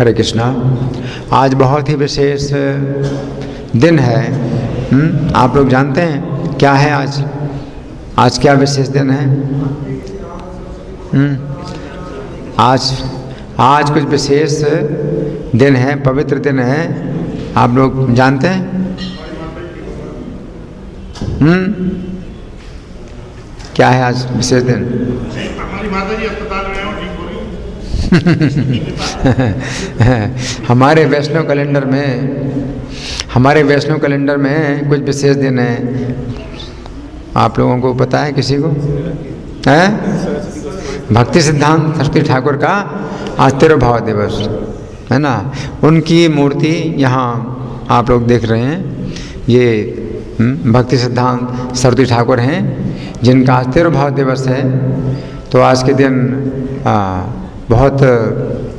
हरे कृष्णा। आज बहुत ही विशेष दिन है। आप लोग जानते हैं क्या है आज? आज क्या विशेष दिन है? आज कुछ विशेष दिन है, पवित्र दिन है। आप लोग जानते हैं? क्या है आज विशेष दिन? हमारी माता जी अस्पताल में हैं, ठीक हो रही हमारे वैष्णव कैलेंडर में कुछ विशेष दिन है। आप लोगों को पता है? किसी को है? भक्ति सिद्धांत सरस्वती ठाकुर का आज तिरुभाव दिवस है ना। उनकी मूर्ति यहाँ आप लोग देख रहे हैं। ये भक्ति सिद्धांत सरस्वती ठाकुर हैं जिनका आज तिरुभाव दिवस है। तो आज के दिन बहुत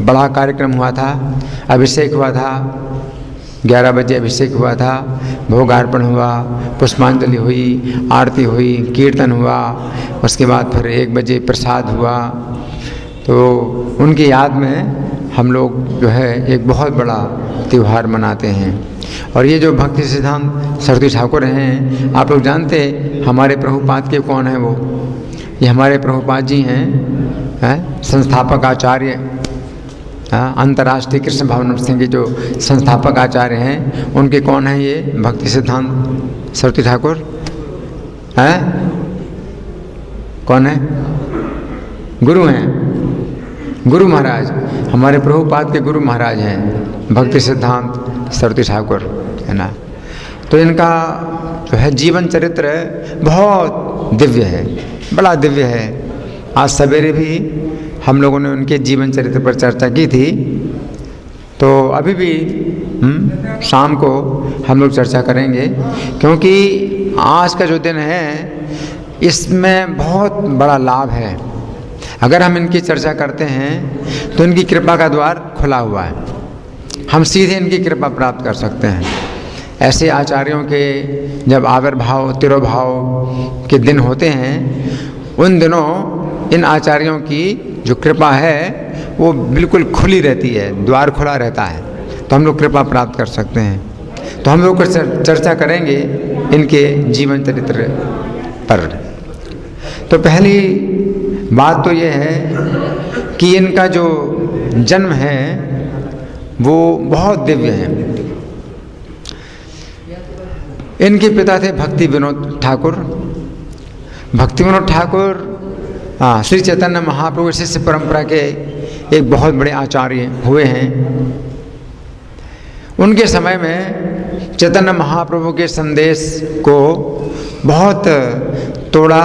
बड़ा कार्यक्रम हुआ था। अभिषेक हुआ था, 11 बजे अभिषेक हुआ था, भोगार्पण हुआ, पुष्पांजलि हुई, आरती हुई, कीर्तन हुआ। उसके बाद फिर 1 बजे प्रसाद हुआ। तो उनकी याद में हम लोग जो है एक बहुत बड़ा त्यौहार मनाते हैं। और ये जो भक्ति सिद्धांत सरस्वती ठाकुर हैं, आप लोग जानते हमारे प्रभुपाद के कौन है? वो ये हमारे प्रभुपाद जी हैं, संस्थापक आचार्य, अंतर्राष्ट्रीय कृष्ण भावना संघ के जो संस्थापक आचार्य हैं। उनके कौन हैं? ये भक्ति सिद्धांत सरस्वती ठाकुर हैं। कौन है? गुरु हैं, गुरु महाराज। हमारे प्रभुपाद के गुरु महाराज हैं भक्ति सिद्धांत सरस्वती ठाकुर, है ना। तो इनका जो है जीवन चरित्र बहुत दिव्य है, बड़ा दिव्य है। आज सवेरे भी हम लोगों ने उनके जीवन चरित्र पर चर्चा की थी। तो अभी भी शाम को हम लोग चर्चा करेंगे, क्योंकि आज का जो दिन है इसमें बहुत बड़ा लाभ है। अगर हम इनकी चर्चा करते हैं तो इनकी कृपा का द्वार खुला हुआ है। हम सीधे इनकी कृपा प्राप्त कर सकते हैं। ऐसे आचार्यों के जब आविर्भाव तिरुभाव के दिन होते हैं, उन दिनों इन आचार्यों की जो कृपा है वो बिल्कुल खुली रहती है, द्वार खुला रहता है। तो हम लोग कृपा प्राप्त कर सकते हैं। तो हम लोग चर्चा करेंगे इनके जीवन चरित्र पर। तो पहली बात तो ये है कि इनका जो जन्म है वो बहुत दिव्य है। इनके पिता थे भक्ति विनोद ठाकुर। भक्ति विनोद ठाकुर श्री चैतन्य महाप्रभु शिष्य परंपरा के एक बहुत बड़े आचार्य हुए हैं। उनके समय में चैतन्य महाप्रभु के संदेश को बहुत तोड़ा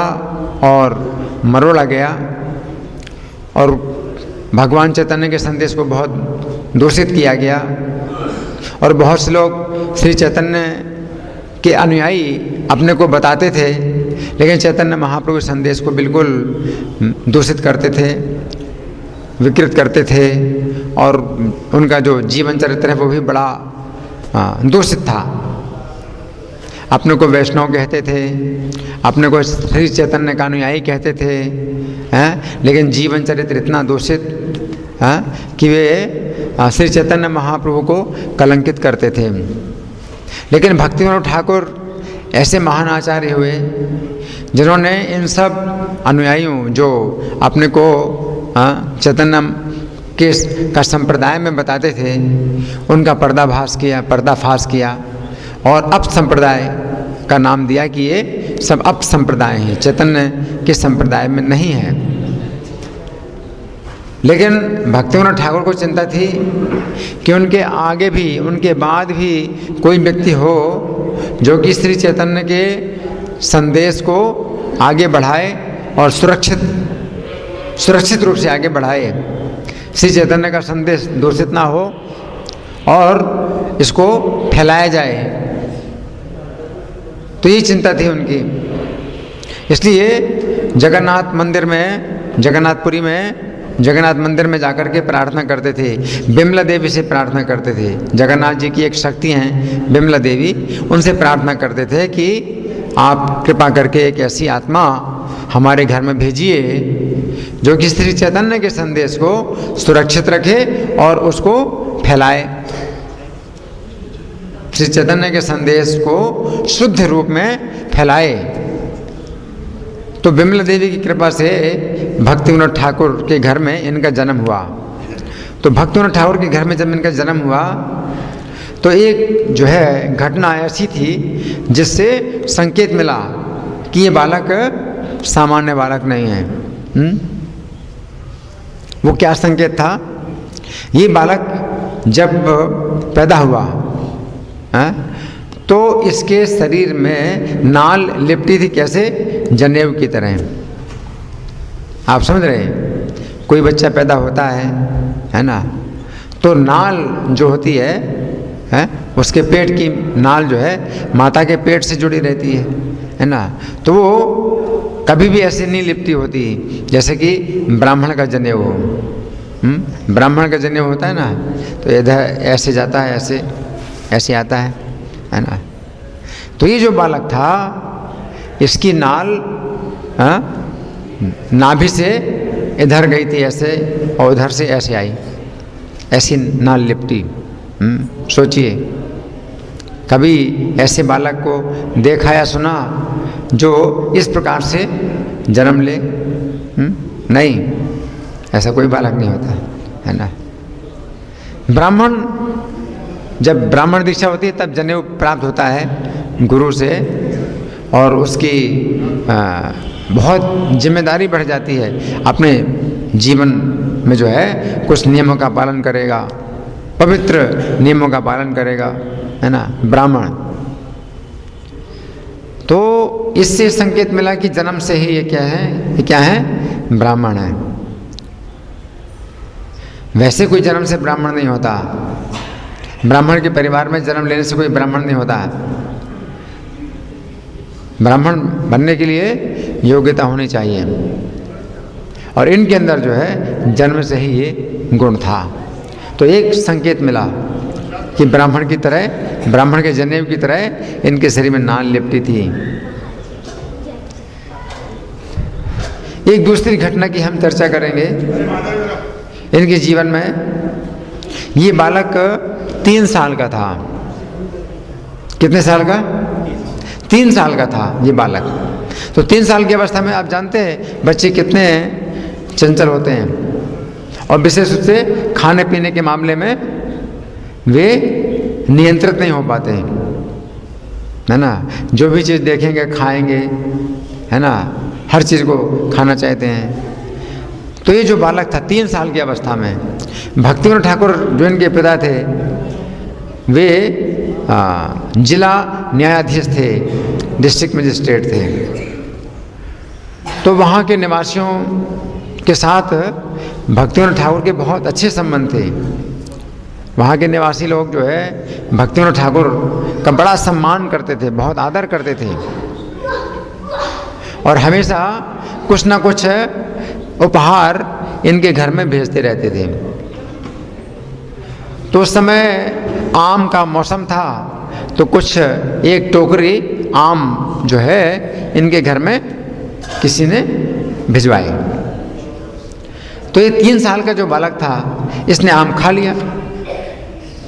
और मरोड़ा गया, और भगवान चैतन्य के संदेश को बहुत दूषित किया गया। और बहुत से लोग श्री चैतन्य के अनुयायी अपने को बताते थे, लेकिन चैतन्य महाप्रभु संदेश को बिल्कुल दूषित करते थे, विकृत करते थे। और उनका जो जीवन चरित्र है वो भी बड़ा दूषित था। अपने को वैष्णव कहते थे, अपने को श्री चैतन्य का अनुयायी कहते थे, लेकिन जीवन चरित्र इतना दूषित कि वे श्री चैतन्य महाप्रभु को कलंकित करते थे। लेकिन भक्ति विनोद ठाकुर ऐसे महान आचार्य हुए जिन्होंने इन सब अनुयायियों जो अपने को चैतन्य के का संप्रदाय में बताते थे, उनका पर्दाफाश किया और अप संप्रदाय का नाम दिया कि ये सब अप संप्रदाय हैं, चैतन्य के संप्रदाय में नहीं है। लेकिन भक्ति विनोद ठाकुर को चिंता थी कि उनके आगे भी, उनके बाद भी कोई व्यक्ति हो जो कि श्री चैतन्य के संदेश को आगे बढ़ाए और सुरक्षित रूप से आगे बढ़ाए। श्री चैतन्य का संदेश दूषित ना हो और इसको फैलाया जाए। तो ये चिंता थी उनकी। इसलिए जगन्नाथ मंदिर में जाकर के प्रार्थना करते थे। बिमला देवी से प्रार्थना करते थे। जगन्नाथ जी की एक शक्ति हैं बिमला देवी, उनसे प्रार्थना करते थे कि आप कृपा करके एक ऐसी आत्मा हमारे घर में भेजिए जो कि श्री चैतन्य के संदेश को सुरक्षित रखे और उसको फैलाए, श्री चैतन्य के संदेश को शुद्ध रूप में फैलाए। तो विमला देवी की कृपा से भक्ति विनोद ठाकुर के घर में इनका जन्म हुआ। तो भक्ति विनोद ठाकुर के घर में जब इनका जन्म हुआ तो एक जो है घटना ऐसी थी जिससे संकेत मिला कि ये बालक सामान्य बालक नहीं है। वो क्या संकेत था? ये बालक जब पैदा हुआ तो इसके शरीर में नाल लिपटी थी, कैसे? जनेऊ की तरह। आप समझ रहे हैं? कोई बच्चा पैदा होता है ना, तो नाल जो होती है उसके पेट की नाल जो है माता के पेट से जुड़ी रहती है ना, तो वो कभी भी ऐसे नहीं लिपटी होती जैसे कि ब्राह्मण का जनेऊ हो। ब्राह्मण का जनेऊ होता है ना, तो इधर ऐसे जाता है, ऐसे ऐसे आता है ना। तो ये जो बालक था इसकी नाल नाभि से इधर गई थी ऐसे, और उधर से ऐसे आई, ऐसी नाल लिपटी। सोचिए, कभी ऐसे बालक को देखा या सुना जो इस प्रकार से जन्म ले? नहीं, ऐसा कोई बालक नहीं होता है ना। ब्राह्मण, जब ब्राह्मण दीक्षा होती है तब जनेऊ प्राप्त होता है गुरु से, और उसकी बहुत जिम्मेदारी बढ़ जाती है। अपने जीवन में जो है कुछ नियमों का पालन करेगा, पवित्र नियमों का पालन करेगा, है ना, ब्राह्मण। तो इससे संकेत मिला कि जन्म से ही ये क्या है? ये क्या है? ब्राह्मण है। वैसे कोई जन्म से ब्राह्मण नहीं होता। ब्राह्मण के परिवार में जन्म लेने से कोई ब्राह्मण नहीं होता। ब्राह्मण बनने के लिए योग्यता होनी चाहिए, और इनके अंदर जो है जन्म से ही ये गुण था। तो एक संकेत मिला कि ब्राह्मण की तरह, ब्राह्मण के जनेऊ की तरह इनके शरीर में नाल लिपटी थी। एक दूसरी घटना की हम चर्चा करेंगे। इनके जीवन में ये बालक 3 साल का था। कितने साल का? 3 साल का था ये बालक। तो 3 साल की अवस्था में आप जानते हैं बच्चे कितने चंचल होते हैं, और विशेष रूप से खाने पीने के मामले में वे नियंत्रित नहीं हो पाते हैं, है ना। जो भी चीज़ देखेंगे खाएंगे, है ना, हर चीज़ को खाना चाहते हैं। तो ये जो बालक था 3 साल की अवस्था में, भक्ति विनोद ठाकुर जो इनके पिता थे वे जिला न्यायाधीश थे, डिस्ट्रिक्ट मजिस्ट्रेट थे। तो वहाँ के निवासियों के साथ भक्ति विनोद ठाकुर के बहुत अच्छे संबंध थे। वहाँ के निवासी लोग जो है भक्ति विनोद ठाकुर का बड़ा सम्मान करते थे, बहुत आदर करते थे, और हमेशा कुछ ना कुछ उपहार इनके घर में भेजते रहते थे। तो उस समय आम का मौसम था, तो कुछ एक टोकरी आम जो है इनके घर में किसी ने भिजवाए। तो ये 3 साल का जो बालक था इसने आम खा लिया,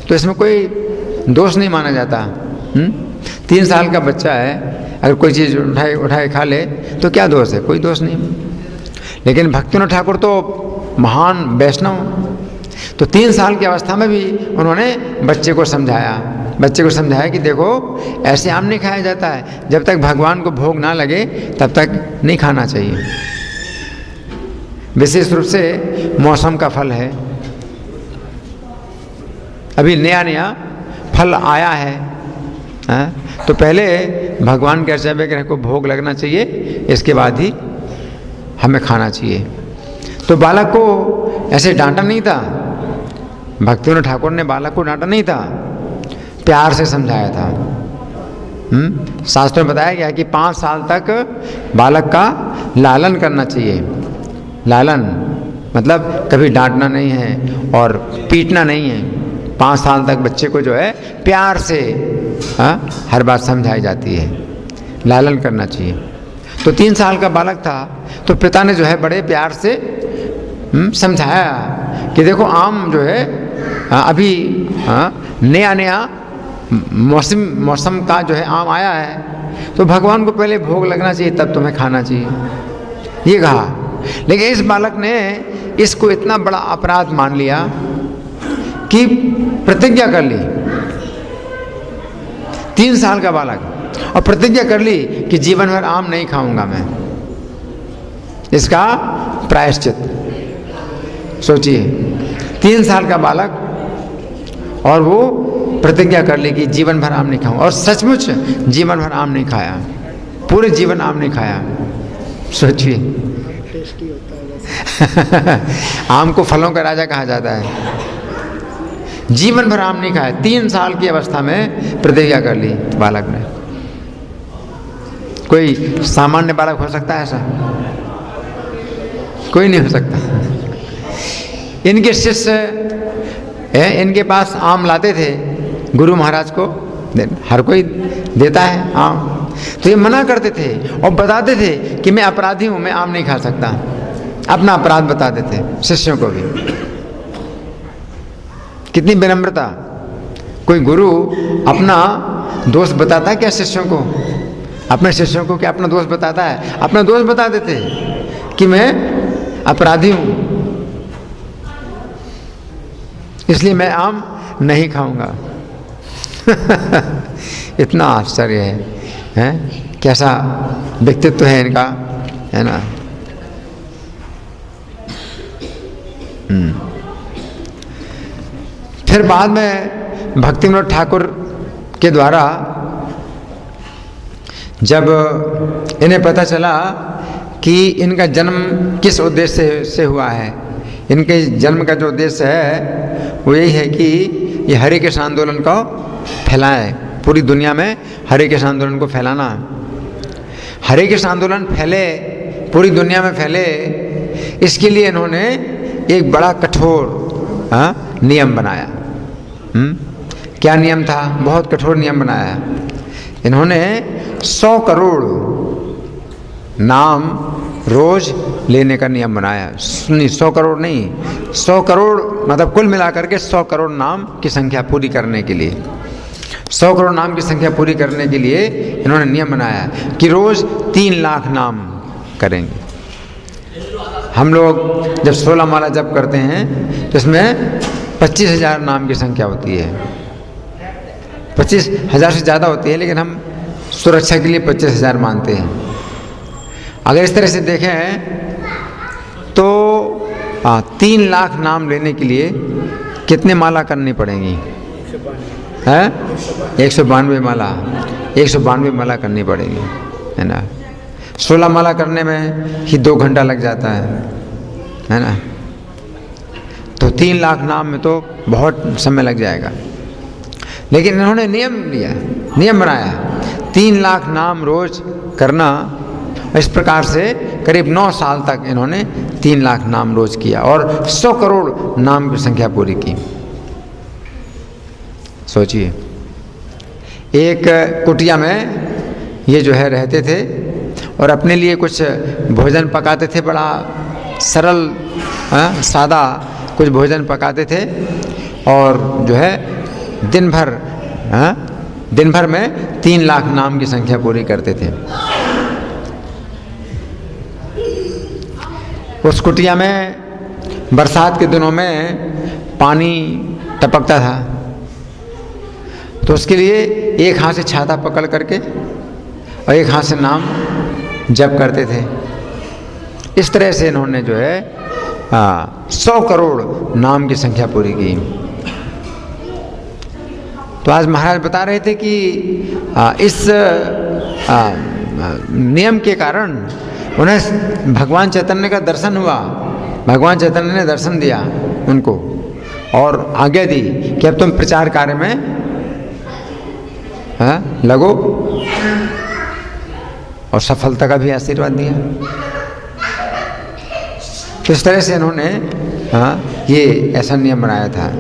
तो इसमें कोई दोष नहीं माना जाता। 3 साल का बच्चा है, अगर कोई चीज़ उठाए खा ले तो क्या दोष है? कोई दोष नहीं। लेकिन भक्ति विनोद ठाकुर तो महान वैष्णव, तो 3 साल की अवस्था में भी उन्होंने बच्चे को समझाया कि देखो ऐसे आम नहीं खाया जाता है, जब तक भगवान को भोग ना लगे तब तक नहीं खाना चाहिए। विशेष रूप से मौसम का फल है, अभी नया नया फल आया है, तो पहले भगवान के अर्चा वगैरह को भोग लगना चाहिए, इसके बाद ही हमें खाना चाहिए। तो बालक को ऐसे डांटा नहीं था, भक्ति विनोद ठाकुर ने बालक को डांटा नहीं था, प्यार से समझाया था। शास्त्रों में बताया गया कि 5 साल तक बालक का लालन करना चाहिए। लालन मतलब कभी डांटना नहीं है और पीटना नहीं है। 5 साल तक बच्चे को जो है प्यार से हर बात समझाई जाती है, लालन करना चाहिए। तो 3 साल का बालक था, तो पिता ने जो है बड़े प्यार से समझाया कि देखो आम जो है अभी नया नया मौसम का जो है आम आया है, तो भगवान को पहले भोग लगना चाहिए तब तुम्हें खाना चाहिए, ये कहा। लेकिन इस बालक ने इसको इतना बड़ा अपराध मान लिया कि प्रतिज्ञा कर ली, 3 साल का बालक, और प्रतिज्ञा कर ली कि जीवन भर आम नहीं खाऊंगा मैं। इसका प्रायश्चित सोचिए, 3 साल का बालक, और वो प्रतिज्ञा कर ली कि जीवन भर आम नहीं खाऊंगा, और सचमुच जीवन भर आम नहीं खाया, पूरे जीवन आम नहीं खाया। सोचिए, आम को फलों का राजा कहा जाता है, जीवन भर आम नहीं खाया, 3 साल की अवस्था में प्रतिज्ञा कर ली बालक ने। कोई सामान्य बालक हो सकता है ऐसा? कोई नहीं हो सकता। इनके शिष्य इनके पास आम लाते थे गुरु महाराज को, हर कोई देता है आम, तो ये मना करते थे और बताते थे कि मैं अपराधी हूं, मैं आम नहीं खा सकता, अपना अपराध बताते थे शिष्यों को भी। कितनी विनम्रता! कोई गुरु अपना दोष बताता है क्या शिष्यों को? अपने शिष्यों को क्या अपना दोष बताता है? अपना दोष बता देते कि मैं अपराधी हूं, इसलिए मैं आम नहीं खाऊंगा। इतना आश्चर्य है? कैसा व्यक्तित्व है इनका, है ना। फिर बाद में भक्ति विनोद ठाकुर के द्वारा जब इन्हें पता चला कि इनका जन्म किस उद्देश्य से हुआ है, इनके जन्म का जो उद्देश्य है वो यही है कि ये हरे कृष्ण आंदोलन को फैलाए, पूरी दुनिया में हरे कृष्ण आंदोलन को फैलाना। हरे कृष्ण आंदोलन फैले, पूरी दुनिया में फैले, इसके लिए इन्होंने एक बड़ा कठोर नियम बनाया। क्या नियम था? बहुत कठोर नियम बनाया। इन्होंने 100 करोड़ नाम रोज लेने का नियम बनाया। नहीं, 100 करोड़ नहीं, 100 करोड़ मतलब कुल मिलाकर के 100 करोड़ नाम की संख्या पूरी करने के लिए, 100 करोड़ नाम की संख्या पूरी करने के लिए इन्होंने नियम बनाया कि रोज 3 लाख नाम करेंगे। हम लोग जब 16 माला जप करते हैं तो इसमें 25,000 नाम की संख्या होती है, 25,000 से ज़्यादा होती है, लेकिन हम सुरक्षा के लिए 25,000 मानते हैं। अगर इस तरह से देखें तो 3 लाख नाम लेने के लिए कितने माला करनी पड़ेंगी? 192 माला, 192 माला करनी पड़ेगी, है ना। 16 माला करने में ही 2 घंटा लग जाता है ना। तो 3 लाख नाम में तो बहुत समय लग जाएगा। लेकिन इन्होंने नियम बनाया 3 लाख नाम रोज करना। इस प्रकार से करीब 9 साल तक इन्होंने 3 लाख नाम रोज किया और 100 करोड़ नाम की संख्या पूरी की। सोचिए, एक कुटिया में ये जो है रहते थे और अपने लिए कुछ भोजन पकाते थे, बड़ा सरल सादा कुछ भोजन पकाते थे, और जो है दिन भर में 3 लाख नाम की संख्या पूरी करते थे। उस कुटिया में बरसात के दिनों में पानी टपकता था, तो उसके लिए एक हाथ से छाता पकड़ करके और एक हाथ से नाम जप करते थे। इस तरह से इन्होंने जो है 100 करोड़ नाम की संख्या पूरी की। तो आज महाराज बता रहे थे कि इस नियम के कारण उन्हें भगवान चैतन्य का दर्शन हुआ। भगवान चैतन्य ने दर्शन दिया उनको और आज्ञा दी कि अब तुम प्रचार कार्य में लगो, और सफलता का भी आशीर्वाद दिया। तो इस तरह से इन्होंने ये ऐसा नियम बनाया था।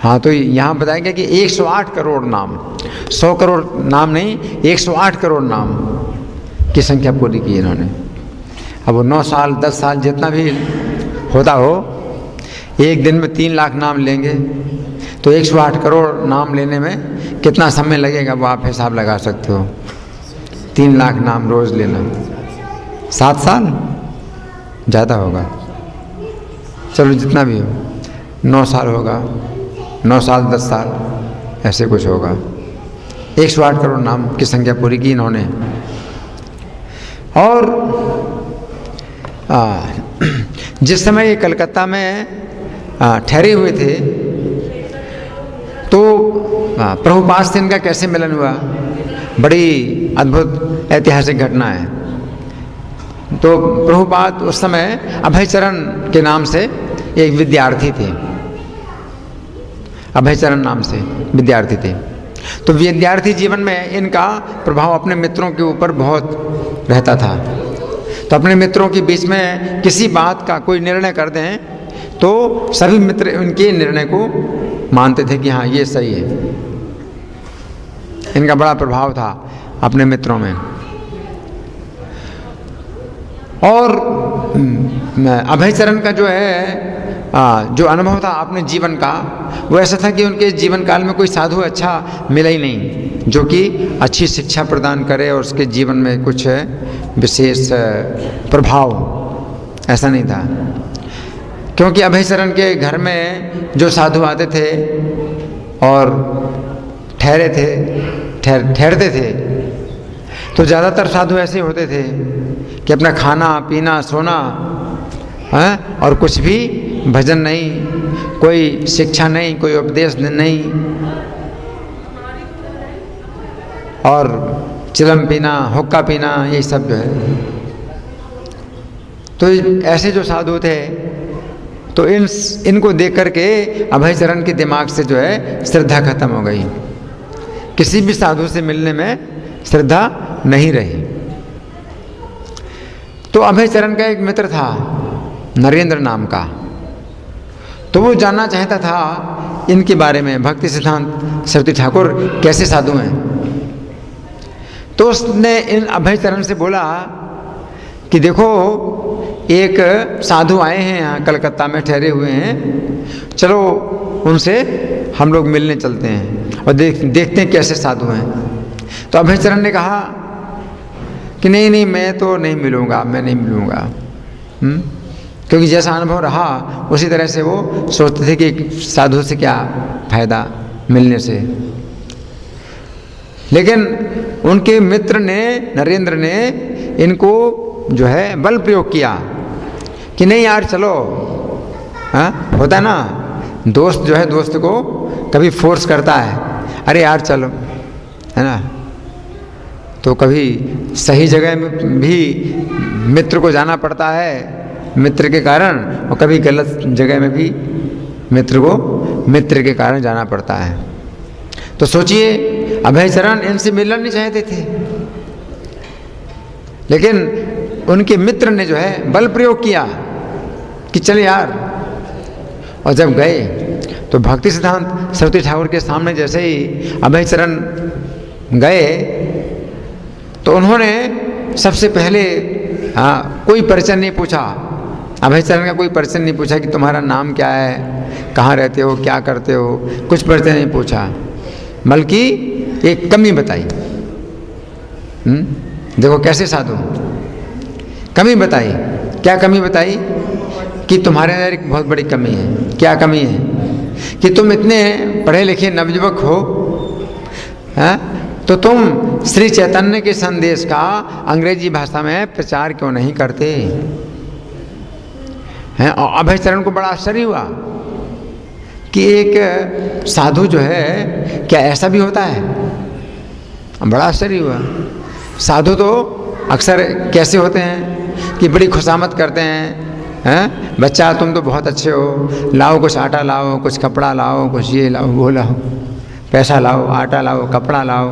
हाँ, तो यहाँ बताया गया कि 108 करोड़ नाम, 100 करोड़ नाम नहीं, 108 करोड़ नाम की संख्या पूरी की इन्होंने। अब वो 9 साल 10 साल जितना भी होता हो, एक दिन में 3 लाख नाम लेंगे तो 108 करोड़ नाम लेने में कितना समय लगेगा वो आप हिसाब लगा सकते हो। 3 लाख नाम रोज़ लेना, 7 साल ज़्यादा होगा, चलो जितना भी हो, 9 साल होगा, 9 साल 10 साल ऐसे कुछ होगा। 108 करोड़ नाम की संख्या पूरी की इन्होंने। और जिस समय ये कलकत्ता में ठहरे हुए थे तो प्रभुपाद से इनका कैसे मिलन हुआ, बड़ी अद्भुत ऐतिहासिक घटना है। तो प्रभुपाद उस समय अभयचरण के नाम से एक विद्यार्थी थे, अभयचरण नाम से विद्यार्थी थे। तो विद्यार्थी जीवन में इनका प्रभाव अपने मित्रों के ऊपर बहुत रहता था। तो अपने मित्रों के बीच में किसी बात का कोई निर्णय कर दें तो सभी मित्र उनके निर्णय को मानते थे कि हाँ ये सही है। इनका बड़ा प्रभाव था अपने मित्रों में। और अभयचरण का जो है जो अनुभव था अपने जीवन का, वो ऐसा था कि उनके जीवन काल में कोई साधु अच्छा मिला ही नहीं जो कि अच्छी शिक्षा प्रदान करे और उसके जीवन में कुछ विशेष प्रभाव, ऐसा नहीं था। क्योंकि अभयचरण के घर में जो साधु आते थे और ठहरते थे तो ज़्यादातर साधु ऐसे होते थे कि अपना खाना पीना सोना है और कुछ भी भजन नहीं, कोई शिक्षा नहीं, कोई उपदेश नहीं, और चिलम पीना हुक्का पीना यही सब जो है। तो ऐसे जो साधु थे तो इनको देख करके अभयचरण के दिमाग से जो है श्रद्धा खत्म हो गई, किसी भी साधु से मिलने में श्रद्धा नहीं रही। तो अभयचरण का एक मित्र था नरेंद्र नाम का, तो वो जानना चाहता था इनके बारे में, भक्ति सिद्धांत सरस्वती ठाकुर कैसे साधु हैं। तो उसने इन अभयचरण से बोला कि देखो एक साधु आए हैं यहाँ कलकत्ता में ठहरे हुए हैं, चलो उनसे हम लोग मिलने चलते हैं और देखते हैं कैसे साधु हैं। तो अभयचरण ने कहा कि नहीं मैं तो नहीं मिलूँगा, मैं नहीं मिलूँगा। क्योंकि जैसा अनुभव रहा उसी तरह से वो सोचते थे कि साधु से क्या फायदा मिलने से। लेकिन उनके मित्र ने, नरेंद्र ने इनको जो है बल प्रयोग किया कि नहीं यार चलो। हाँ होता ना, दोस्त जो है दोस्त को कभी फोर्स करता है, अरे यार चलो, है ना। तो कभी सही जगह में भी मित्र को जाना पड़ता है मित्र के कारण, और कभी गलत जगह में भी मित्र के कारण जाना पड़ता है। तो सोचिए अभयचरण इनसे मिलना नहीं चाहते थे, लेकिन उनके मित्र ने जो है बल प्रयोग किया कि चल यार। और जब गए तो भक्ति सिद्धांत सरस्वती ठाकुर के सामने जैसे ही अभयचरण गए तो उन्होंने सबसे पहले कोई परिचय नहीं पूछा, अभयचरण का कोई परिचय नहीं पूछा कि तुम्हारा नाम क्या है, कहाँ रहते हो, क्या करते हो, कुछ परिचय नहीं पूछा, बल्कि एक कमी बताई। देखो कैसे साधु, कमी बताई। क्या कमी बताई? कि तुम्हारे अंदर एक बहुत बड़ी कमी है। क्या कमी है? कि तुम इतने पढ़े लिखे नवयुवक हो, तो तुम श्री चैतन्य के संदेश का अंग्रेजी भाषा में प्रचार क्यों नहीं करते हैं। और अभयचरण को बड़ा आश्चर्य हुआ कि एक साधु जो है क्या ऐसा भी होता है। बड़ा आश्चर्य हुआ। साधु तो अक्सर कैसे होते हैं कि बड़ी खुशामद करते हैं, बच्चा तुम तो बहुत अच्छे हो, लाओ कुछ आटा लाओ, कुछ कपड़ा लाओ, कुछ ये लाओ वो लाओ, पैसा लाओ, आटा लाओ, कपड़ा लाओ,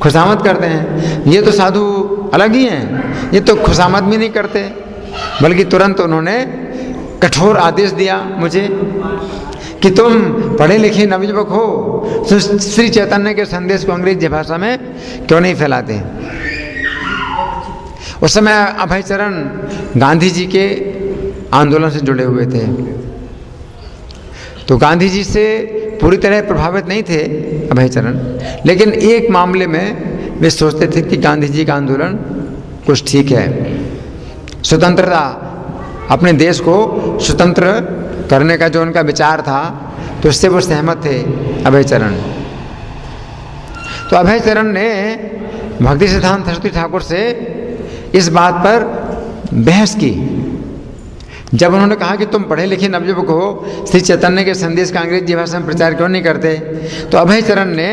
खुशामद करते हैं। ये तो साधु अलग ही हैं, ये तो खुशामद भी नहीं करते, बल्कि तुरंत उन्होंने कठोर आदेश दिया मुझे कि तुम पढ़े लिखे नवयुवक हो, तो श्री चैतन्य के संदेश को अंग्रेजी भाषा में क्यों नहीं फैलाते। उस समय अभयचरण गांधी जी के आंदोलन से जुड़े हुए थे, तो गांधी जी से पूरी तरह प्रभावित नहीं थे अभयचरण, लेकिन एक मामले में वे सोचते थे कि गांधी जी का आंदोलन कुछ ठीक है, स्वतंत्रता, अपने देश को स्वतंत्र करने का जो उनका विचार था, तो उससे वो सहमत थे अभयचरण। तो अभयचरण ने भक्ति सिद्धांत सरस्वती ठाकुर से इस बात पर बहस की। जब उन्होंने कहा कि तुम पढ़े लिखे नवयुवक हो, श्री चैतन्य के संदेश का अंग्रेजी भाषा में प्रचार क्यों नहीं करते, तो अभयचरण ने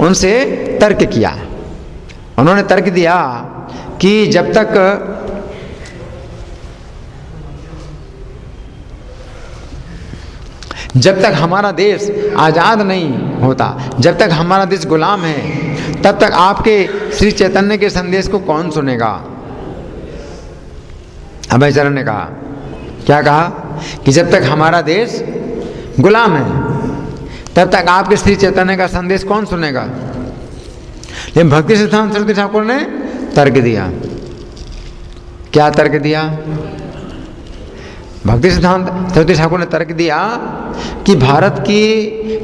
उनसे तर्क किया। उन्होंने तर्क दिया कि जब तक हमारा देश आज़ाद नहीं होता, जब तक हमारा देश गुलाम है, तब तक आपके श्री चैतन्य के संदेश को कौन सुनेगा। अभयचरण ने कहा, क्या कहा कि जब तक हमारा देश गुलाम है, तब तक आपके श्री चैतन्य का संदेश कौन सुनेगा। लेकिन भक्ति सिद्धांत सरस्वती ठाकुर ने तर्क दिया। क्या तर्क दिया? भक्ति सिद्धांत सरस्वती ठाकुर ने तर्क दिया कि भारत की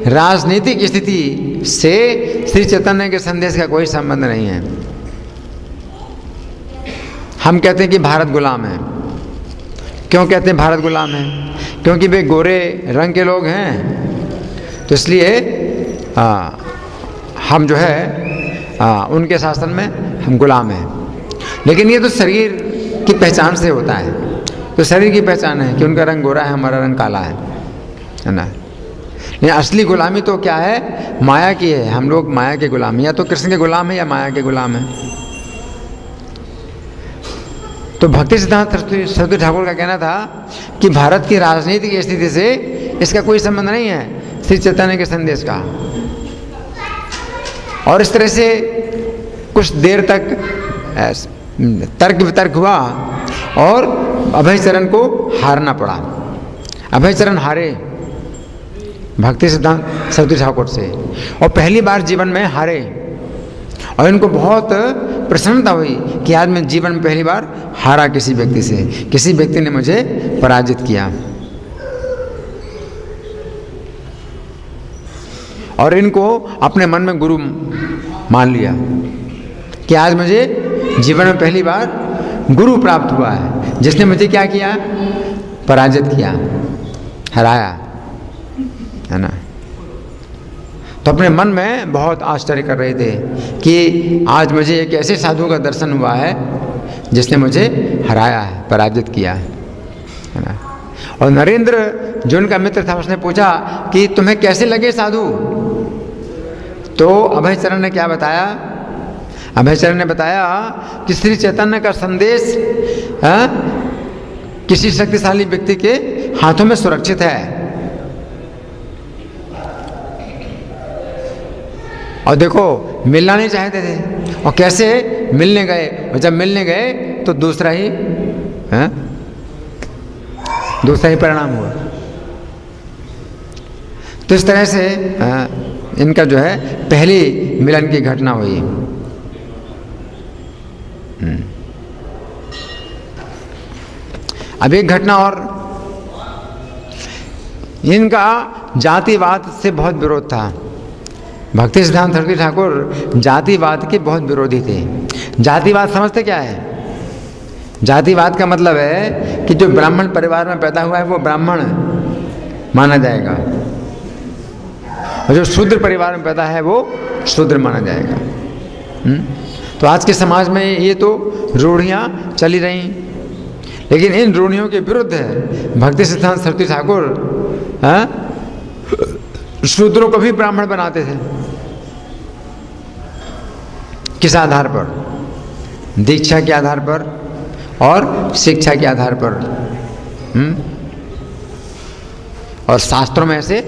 राजनीतिक स्थिति से श्री चैतन्य के संदेश का कोई संबंध नहीं है। हम कहते हैं कि भारत गुलाम है। क्यों कहते हैं भारत गुलाम है? क्योंकि वे गोरे रंग के लोग हैं, तो इसलिए हम जो है उनके शासन में हम गुलाम हैं। लेकिन ये तो शरीर की पहचान से होता है, तो शरीर की पहचान है कि उनका रंग गोरा है, हमारा रंग काला है ना। लेकिन असली गुलामी तो क्या है? माया की है। हम लोग माया के गुलाम, या तो कृष्ण के गुलाम है या माया के गुलाम है। तो भक्ति सिद्धांत सरस्वती ठाकुर का कहना था कि भारत की राजनीतिक स्थिति से इसका कोई संबंध नहीं है श्री चैतन्य के संदेश का। और इस तरह से कुछ देर तक तर्क वितर्क हुआ और अभयचरण को हारना पड़ा। अभयचरण हारे भक्ति सिद्धांत सरस्वती ठाकुर से, और पहली बार जीवन में हारे। और इनको बहुत प्रसन्नता हुई कि आज मैं जीवन में पहली बार हारा किसी व्यक्ति से, किसी व्यक्ति ने मुझे पराजित किया। और इनको अपने मन में गुरु मान लिया कि आज मुझे जीवन में पहली बार गुरु प्राप्त हुआ है, जिसने मुझे क्या किया? पराजित किया, हराया, है ना। तो अपने मन में बहुत आश्चर्य कर रहे थे कि आज मुझे एक ऐसे साधु का दर्शन हुआ है जिसने मुझे हराया है, पराजित किया है ना। और नरेंद्र जो उनका मित्र था, उसने पूछा कि तुम्हें कैसे लगे साधु? तो अभयचरण ने क्या बताया? अभयचरण ने बताया कि श्री चैतन्य का संदेश किसी शक्तिशाली व्यक्ति के हाथों में सुरक्षित है, और देखो मिलना नहीं चाहते थे, और कैसे मिलने गए, और जब मिलने गए तो दूसरा ही परिणाम हुआ। तो इस तरह से इनका जो है पहली मिलन की घटना हुई। अब एक घटना और, इनका जातिवाद से बहुत विरोध था। भक्ति सिद्धांत सरस्वती ठाकुर जातिवाद के बहुत विरोधी थे। जातिवाद समझते क्या है? जातिवाद का मतलब है कि जो ब्राह्मण परिवार में पैदा हुआ है वो ब्राह्मण माना जाएगा, और जो शूद्र परिवार में पैदा है वो शूद्र माना जाएगा। तो आज के समाज में ये तो रूढ़ियाँ चली रही, लेकिन इन रूढ़ियों के विरुद्ध है भक्ति सिद्धांत सरस्वती ठाकुर। शूद्रों को भी ब्राह्मण बनाते थे। किस आधार पर? दीक्षा के आधार पर और शिक्षा के आधार पर। और शास्त्रों में ऐसे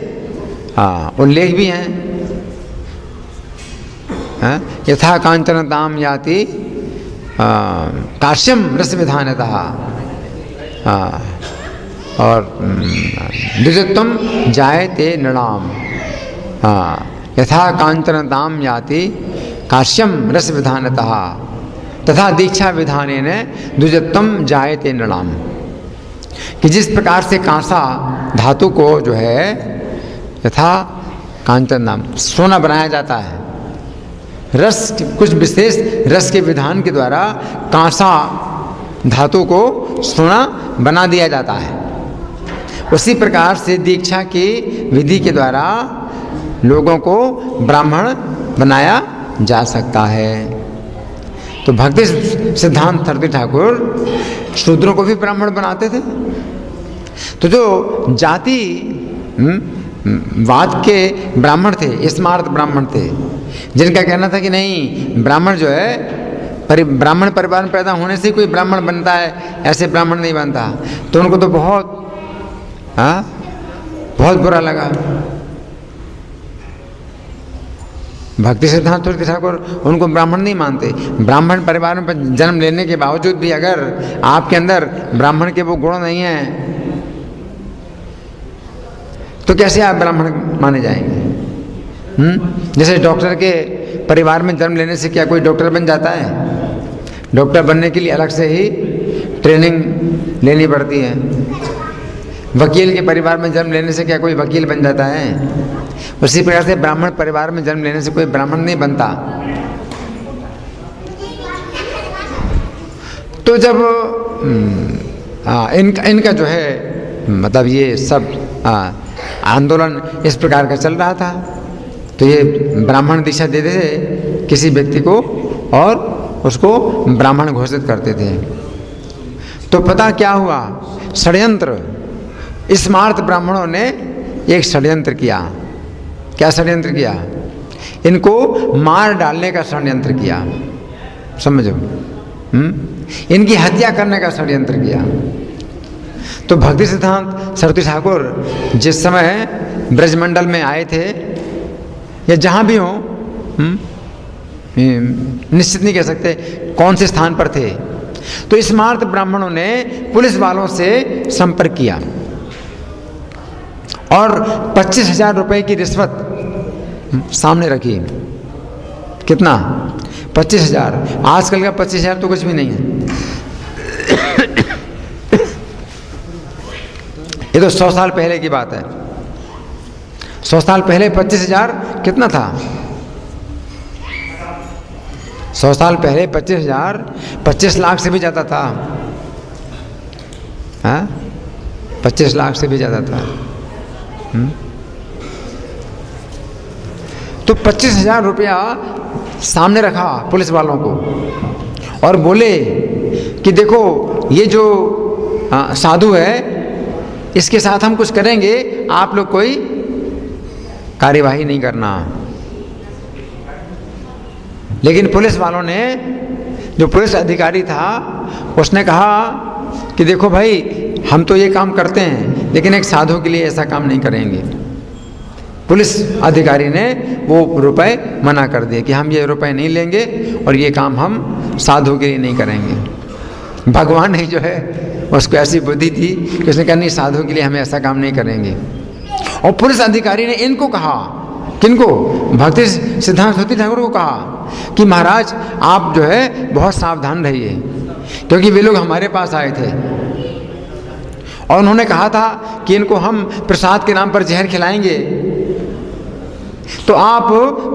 उल्लेख भी हैं। यथा कांचन ताम याति काश्यम रस विधानतः, और द्विजत्वम जायते नृणाम। यथा कांचन ताम याति काश्यम रस विधानतः तथा दीक्षा विधानेन द्विजत्वम जायते नृणाम, कि जिस प्रकार से कांसा धातु को जो है यथा कांचन नाम सोना बनाया जाता है, रस कुछ विशेष रस के विधान के द्वारा कांसा धातु को सोना बना दिया जाता है, उसी प्रकार से दीक्षा की विधि के द्वारा लोगों को ब्राह्मण बनाया जा सकता है। तो भक्ति सिद्धांत सरस्वती ठाकुर शूद्रों को भी ब्राह्मण बनाते थे। तो जो जाति वाद के ब्राह्मण थे, स्मार्त ब्राह्मण थे, जिनका कहना था कि नहीं ब्राह्मण जो है ब्राह्मण परिवार में पैदा होने से कोई ब्राह्मण बनता है, ऐसे ब्राह्मण नहीं बनता, तो उनको तो बहुत बुरा लगा। भक्ति सिद्धांत सरस्वती ठाकुर उनको ब्राह्मण नहीं मानते। ब्राह्मण परिवार में जन्म लेने के बावजूद भी अगर आपके अंदर ब्राह्मण के वो गुण नहीं हैं तो कैसे आप ब्राह्मण माने जाएंगे? जैसे डॉक्टर के परिवार में जन्म लेने से क्या कोई डॉक्टर बन जाता है? डॉक्टर बनने के लिए अलग से ही ट्रेनिंग लेनी पड़ती है। वकील के परिवार में जन्म लेने से क्या कोई वकील बन जाता है? उसी प्रकार से ब्राह्मण परिवार में जन्म लेने से कोई ब्राह्मण नहीं बनता। तो जब इनका जो है मतलब ये सब आंदोलन इस प्रकार का चल रहा था, तो ये ब्राह्मण दीक्षा देते थे किसी व्यक्ति को और उसको ब्राह्मण घोषित करते थे। तो पता क्या हुआ? षड्यंत्र, स्मार्त ब्राह्मणों ने एक षड्यंत्र किया। क्या षड्यंत्र किया? इनको मार डालने का षड्यंत्र किया, समझो, इनकी हत्या करने का षड्यंत्र किया। तो भक्ति सिद्धांत सरस्वती ठाकुर जिस समय ब्रजमंडल में आए थे या जहाँ भी हो, निश्चित नहीं कह सकते कौन से स्थान पर थे, तो स्मार्त ब्राह्मणों ने पुलिस वालों से संपर्क किया और 25,000 रुपए की रिश्वत सामने रखी। कितना? 25,000। आजकल का 25,000 तो कुछ भी नहीं है। ये तो 100 साल पहले की बात है। 100 साल पहले 25,000 कितना था? 100 साल पहले 25,000 25 लाख से भी ज़्यादा था। 25 लाख से भी ज़्यादा था। तो 25,000 रुपया सामने रखा पुलिस वालों को और बोले कि देखो ये जो साधु है इसके साथ हम कुछ करेंगे, आप लोग कोई कार्यवाही नहीं करना। लेकिन पुलिस वालों ने, जो पुलिस अधिकारी था उसने कहा कि देखो भाई हम तो ये काम करते हैं लेकिन एक साधु के लिए ऐसा काम नहीं करेंगे। पुलिस अधिकारी ने वो रुपए मना कर दिए कि हम ये रुपए नहीं लेंगे और ये काम हम साधु के लिए नहीं करेंगे। भगवान ने जो है उसको ऐसी बुद्धि थी कि उसने कहा नहीं, साधु के लिए हम ऐसा काम नहीं करेंगे। और पुलिस अधिकारी ने इनको कहा, किनको? भक्ति सिद्धांत सरस्वती ठाकुर को कहा कि महाराज आप जो है बहुत सावधान रहिए, क्योंकि वे लोग हमारे पास आए थे और उन्होंने कहा था कि इनको हम प्रसाद के नाम पर जहर खिलाएंगे, तो आप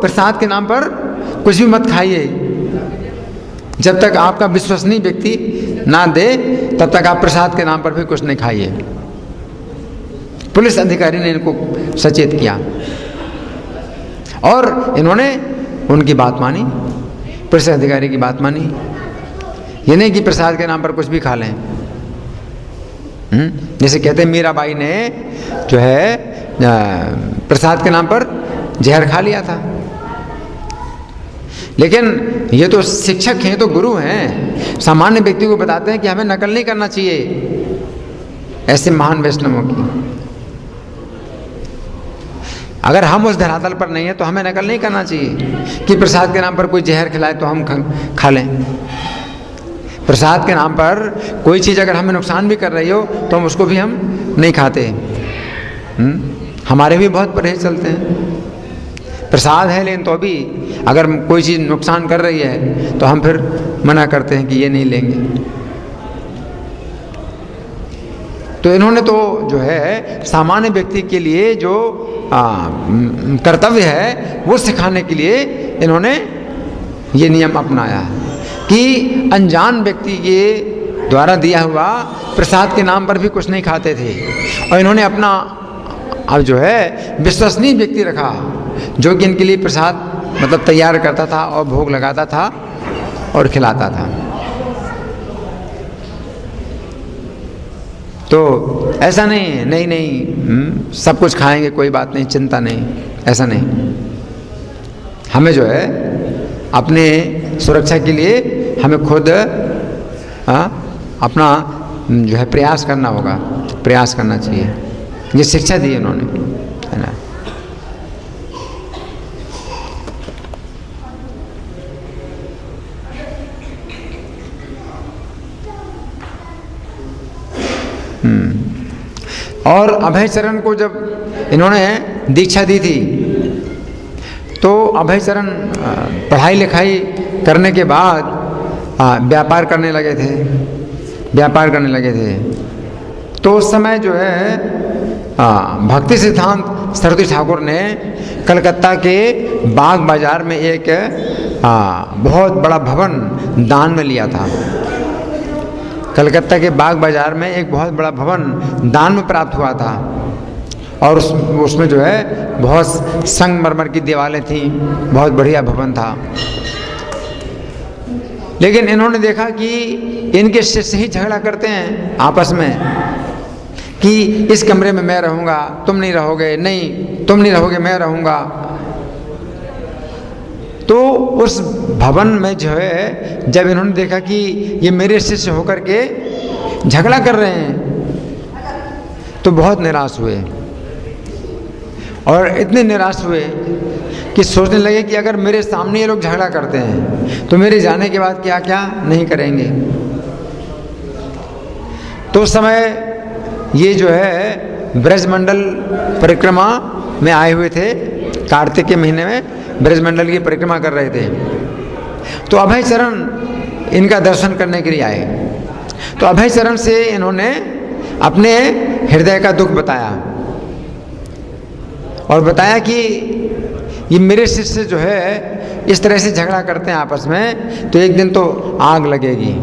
प्रसाद के नाम पर कुछ भी मत खाइए। जब तक आपका विश्वसनीय व्यक्ति ना दे तब तक आप प्रसाद के नाम पर भी कुछ नहीं खाइए। पुलिस अधिकारी ने इनको सचेत किया और इन्होंने उनकी बात मानी, पुलिस अधिकारी की बात मानी। ये नहीं कि प्रसाद के नाम पर कुछ भी खा लें। जैसे कहते हैं मीराबाई ने जो है प्रसाद के नाम पर जहर खा लिया था। लेकिन ये तो शिक्षक हैं, तो गुरु हैं, सामान्य व्यक्ति को बताते हैं कि हमें नकल नहीं करना चाहिए ऐसे महान वैष्णवों की। अगर हम उस धरातल पर नहीं है तो हमें नकल नहीं करना चाहिए कि प्रसाद के नाम पर कोई जहर खिलाए तो हम खा लें। प्रसाद के नाम पर कोई चीज़ अगर हमें नुकसान भी कर रही हो तो हम उसको भी हम नहीं खाते। हमारे भी बहुत परहेज चलते हैं। प्रसाद है, लेकिन तो भी अगर कोई चीज़ नुकसान कर रही है तो हम फिर मना करते हैं कि ये नहीं लेंगे। तो इन्होंने तो जो है सामान्य व्यक्ति के लिए जो कर्तव्य है वो सिखाने के लिए इन्होंने ये नियम अपनाया कि अनजान व्यक्ति के द्वारा दिया हुआ प्रसाद के नाम पर भी कुछ नहीं खाते थे। और इन्होंने अपना अब जो है विश्वसनीय व्यक्ति रखा जो कि इनके लिए प्रसाद मतलब तैयार करता था और भोग लगाता था और खिलाता था। तो ऐसा नहीं नहीं सब कुछ खाएंगे कोई बात नहीं, चिंता नहीं, ऐसा नहीं। हमें जो है अपने सुरक्षा के लिए हमें खुद अपना जो है प्रयास करना होगा, प्रयास करना चाहिए। ये शिक्षा दी उन्होंने, है ना। और अभय चरण को जब इन्होंने दीक्षा दी थी तो अभय चरण पढ़ाई लिखाई करने के बाद व्यापार करने लगे थे। तो उस समय जो है भक्ति सिद्धांत सरस्वती ठाकुर ने कलकत्ता के बाग बाजार में एक बहुत बड़ा भवन दान में लिया था। कलकत्ता के बाग बाजार में एक बहुत बड़ा भवन दान में प्राप्त हुआ था और उसमें जो है बहुत संगमरमर की दीवारें थीं, बहुत बढ़िया भवन था। लेकिन इन्होंने देखा कि इनके शिष्य ही झगड़ा करते हैं आपस में कि इस कमरे में मैं रहूँगा, तुम नहीं रहोगे, नहीं तुम नहीं रहोगे, मैं रहूँगा। तो उस भवन में जो है जब इन्होंने देखा कि ये मेरे शिष्य होकर के झगड़ा कर रहे हैं तो बहुत निराश हुए और इतने निराश हुए कि सोचने लगे कि अगर मेरे सामने ये लोग झगड़ा करते हैं तो मेरे जाने के बाद क्या क्या नहीं करेंगे। तो उस समय ये जो है ब्रजमंडल परिक्रमा में आए हुए थे, कार्तिक के महीने में ब्रजमंडल की परिक्रमा कर रहे थे। तो अभय चरण इनका दर्शन करने के लिए आए। तो अभय चरण से इन्होंने अपने हृदय का दुख बताया और बताया कि ये मेरे शिष्य जो है इस तरह से झगड़ा करते हैं आपस में तो एक दिन तो आग लगेगी।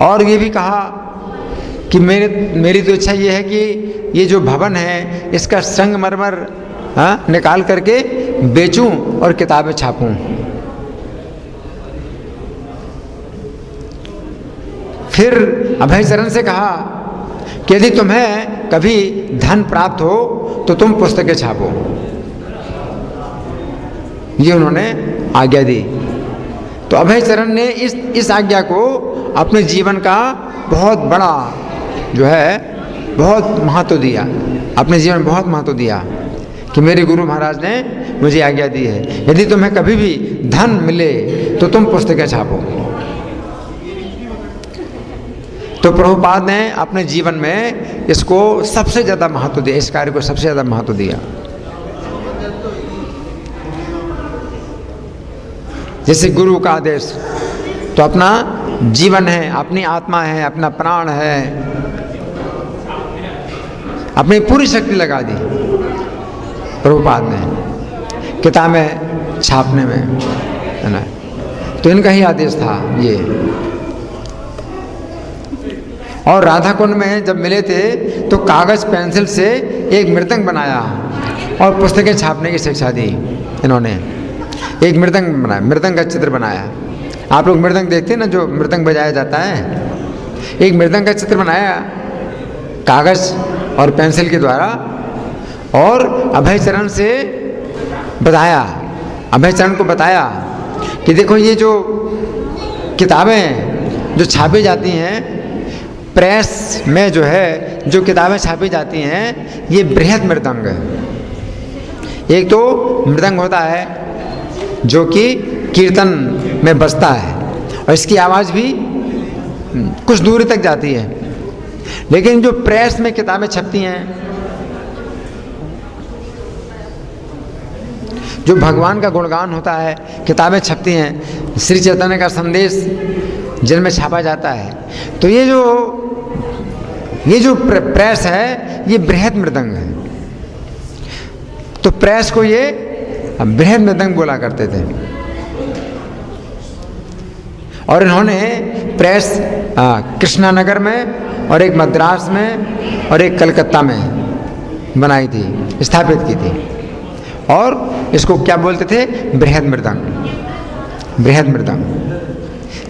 और ये भी कहा कि मेरी तो इच्छा ये है कि ये जो भवन है इसका संगमरमर निकाल करके बेचूं और किताबें छापूं। फिर अभय चरण से कहा कि यदि तुम्हें कभी धन प्राप्त हो तो तुम पुस्तकें छापो। ये उन्होंने आज्ञा दी। तो अभय चरण ने इस आज्ञा को अपने जीवन का बहुत बड़ा जो है बहुत महत्व दिया, अपने जीवन में बहुत महत्व दिया कि मेरे गुरु महाराज ने मुझे आज्ञा दी है यदि तुम्हें कभी भी धन मिले तो तुम पुस्तकें छापो। तो प्रभुपाद ने अपने जीवन में इसको सबसे ज़्यादा महत्व दिया, इस कार्य को सबसे ज़्यादा महत्व दिया। जैसे गुरु का आदेश तो अपना जीवन है, अपनी आत्मा है, अपना प्राण है, अपनी पूरी शक्ति लगा दी प्रभुपाद ने किताबें छापने में, है ना। तो इनका ही आदेश था ये। और राधा कुंड में जब मिले थे तो कागज पेंसिल से एक मृदंग बनाया और पुस्तकें छापने की शिक्षा दी इन्होंने। एक मृदंग बनाया, मृदंग का चित्र बनाया। आप लोग मृदंग देखते हैं ना, जो मृदंग बजाया जाता है। एक मृदंग का चित्र बनाया कागज और पेंसिल के द्वारा और अभय चरण से बताया, अभय चरण को बताया कि देखो ये जो किताबें जो छापी जाती हैं प्रेस में, जो है जो किताबें छापी जाती हैं, ये बृहद मृदंग है। एक तो मृदंग होता है जो कि कीर्तन में बजता है और इसकी आवाज़ भी कुछ दूरी तक जाती है। लेकिन जो प्रेस में किताबें छपती हैं जो भगवान का गुणगान होता है, किताबें छपती हैं, श्री चैतन्य का संदेश जिनमें छापा जाता है। तो ये जो प्रेस है ये बृहद मृदंग है। तो प्रेस को ये बृहद मृदंग बोला करते थे। और इन्होंने प्रेस कृष्णानगर में और एक मद्रास में और एक कलकत्ता में बनाई थी, स्थापित की थी। और इसको क्या बोलते थे? बृहद मृदंग। बृहद मृदंग,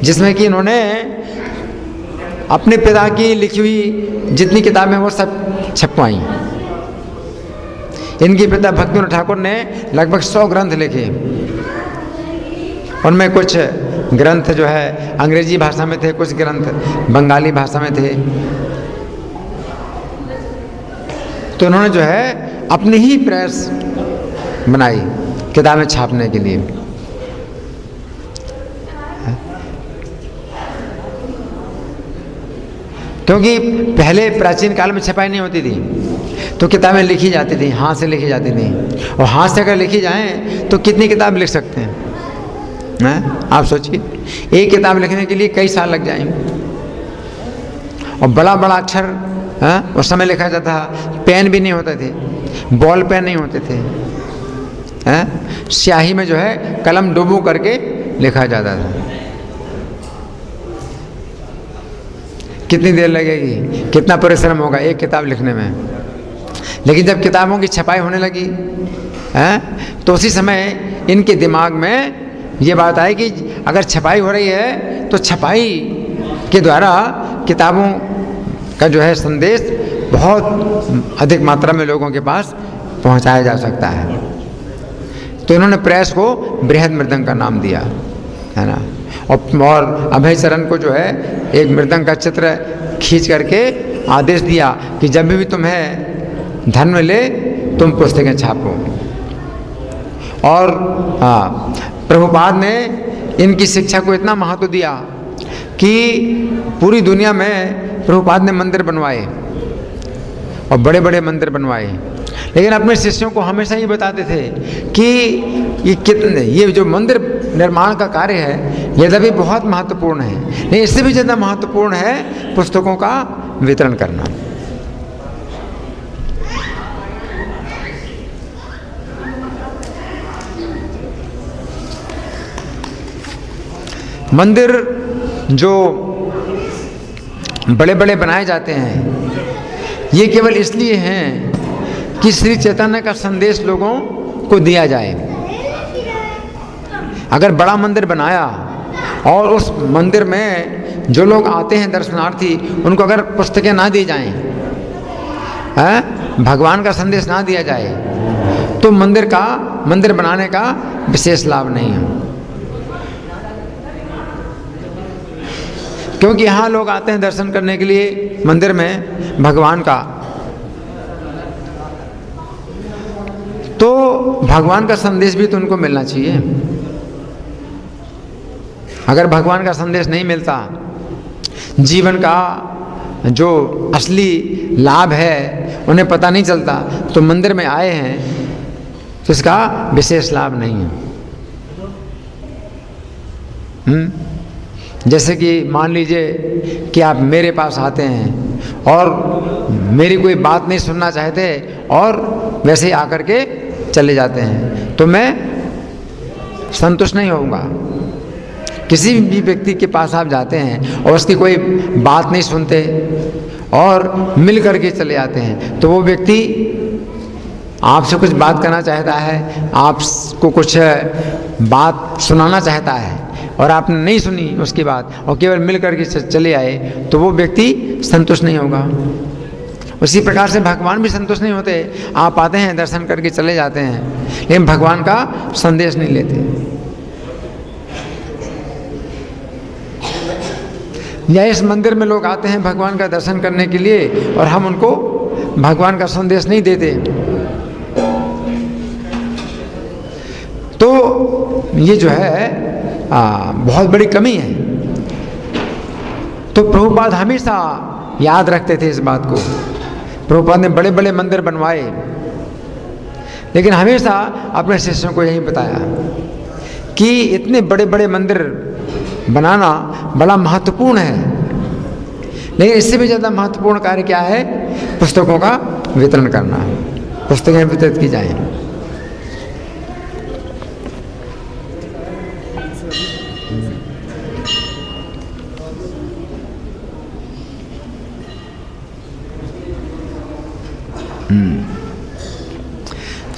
जिसमें कि इन्होंने अपने पिता की लिखी हुई जितनी किताबें वो सब छपवाई। इनके पिता भक्तिविनोद ठाकुर ने लगभग 100 ग्रंथ लिखे। उनमें कुछ ग्रंथ जो है अंग्रेजी भाषा में थे, कुछ ग्रंथ बंगाली भाषा में थे। तो उन्होंने जो है अपनी ही प्रेस बनाई किताबें छापने के लिए। क्योंकि पहले प्राचीन काल में छपाई नहीं होती थी, तो किताबें लिखी जाती थी, हाथ से लिखी जाती थी। और हाथ से अगर लिखी जाएं तो कितनी किताब लिख सकते हैं? आप सोचिए, एक किताब लिखने के लिए कई साल लग जाएंगे। और बड़ा बड़ा अक्षर उस समय लिखा जाता था, पेन भी नहीं होते थे, बॉल पेन नहीं होते थे, स्याही में जो है कलम डुबो करके लिखा जाता था। कितनी देर लगेगी, कितना परिश्रम होगा एक किताब लिखने में। लेकिन जब किताबों की छपाई होने लगी तो उसी समय इनके दिमाग में ये बात आई कि अगर छपाई हो रही है तो छपाई के द्वारा किताबों का जो है संदेश बहुत अधिक मात्रा में लोगों के पास पहुंचाया जा सकता है। तो इन्होंने प्रेस को बृहद मृदंग का नाम दिया, है ना। और अभय चरण को जो है एक मृदंग का चित्र खींच करके आदेश दिया कि जब भी तुम्हें धन मिले तुम पुस्तकें छापो। और प्रभुपाद ने इनकी शिक्षा को इतना महत्व दिया कि पूरी दुनिया में प्रभुपाद ने मंदिर बनवाए और बड़े बड़े मंदिर बनवाए। लेकिन अपने शिष्यों को हमेशा ये बताते थे कि ये जो मंदिर निर्माण का कार्य है यद्यपि बहुत महत्वपूर्ण है, लेकिन इससे भी ज़्यादा महत्वपूर्ण है पुस्तकों का वितरण करना। मंदिर जो बड़े बड़े बनाए जाते हैं ये केवल इसलिए हैं कि श्री चैतन्य का संदेश लोगों को दिया जाए। अगर बड़ा मंदिर बनाया और उस मंदिर में जो लोग आते हैं दर्शनार्थी उनको अगर पुस्तकें ना दी जाएं, भगवान का संदेश ना दिया जाए तो मंदिर बनाने का विशेष लाभ नहीं है। क्योंकि यहाँ लोग आते हैं दर्शन करने के लिए मंदिर में भगवान का, तो भगवान का संदेश भी तो उनको मिलना चाहिए। अगर भगवान का संदेश नहीं मिलता, जीवन का जो असली लाभ है उन्हें पता नहीं चलता, तो मंदिर में आए हैं तो इसका विशेष लाभ नहीं है। जैसे कि मान लीजिए कि आप मेरे पास आते हैं और मेरी कोई बात नहीं सुनना चाहते और वैसे ही आकर के चले जाते हैं, तो मैं संतुष्ट नहीं होऊंगा। किसी भी व्यक्ति के पास आप जाते हैं और उसकी कोई बात नहीं सुनते और मिल करके चले आते हैं, तो वो व्यक्ति आपसे कुछ बात करना चाहता है, आपको कुछ बात सुनाना चाहता है और आपने नहीं सुनी उसकी बात और केवल मिल करके चले आए, तो वो व्यक्ति संतुष्ट नहीं होगा। उसी प्रकार से भगवान भी संतुष्ट नहीं होते। आप आते हैं, दर्शन करके चले जाते हैं, लेकिन भगवान का संदेश नहीं लेते। या इस मंदिर में लोग आते हैं भगवान का दर्शन करने के लिए और हम उनको भगवान का संदेश नहीं देते, तो ये जो है बहुत बड़ी कमी है। तो प्रभुपाद हमेशा याद रखते थे इस बात को। प्रभुपाद ने बड़े बड़े मंदिर बनवाए, लेकिन हमेशा अपने शिष्यों को यही बताया कि इतने बड़े बड़े मंदिर बनाना बड़ा महत्वपूर्ण है, लेकिन इससे भी ज़्यादा महत्वपूर्ण कार्य क्या है? पुस्तकों का वितरण करना, पुस्तकें वितरित की जाएं।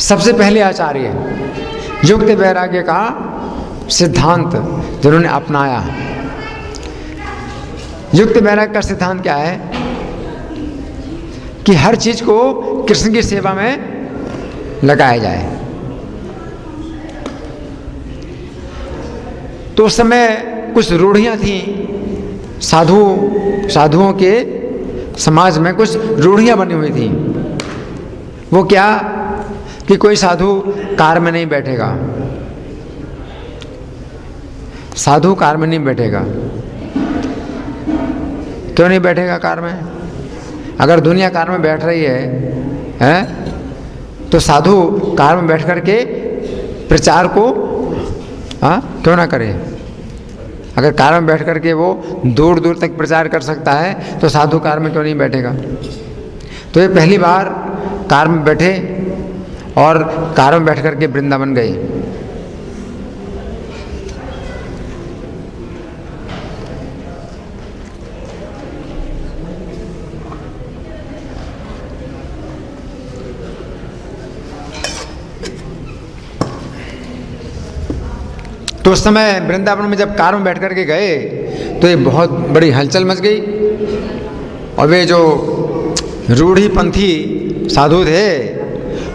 सबसे पहले आचार्य युक्त वैराग्य का सिद्धांत जिन्होंने अपनाया। युक्त वैराग्य का सिद्धांत क्या है? कि हर चीज को कृष्ण की सेवा में लगाया जाए। तो उस समय कुछ रूढ़ियां थी, साधुओं के समाज में कुछ रूढ़ियां बनी हुई थी। वो क्या? कि कोई साधु कार में नहीं बैठेगा, साधु कार में नहीं बैठेगा। क्यों नहीं बैठेगा कार में? अगर दुनिया कार में बैठ रही है तो साधु कार में बैठ करके प्रचार को क्यों ना करे? अगर कार में बैठ करके वो दूर दूर तक प्रचार कर सकता है तो साधु कार में क्यों नहीं बैठेगा? तो ये पहली बार कार में बैठे और कार में बैठ करके वृंदावन गए। तो उस समय वृंदावन में जब कार में बैठ करके गए तो ये बहुत बड़ी हलचल मच गई। और वे जो रूढ़ीपंथी साधु थे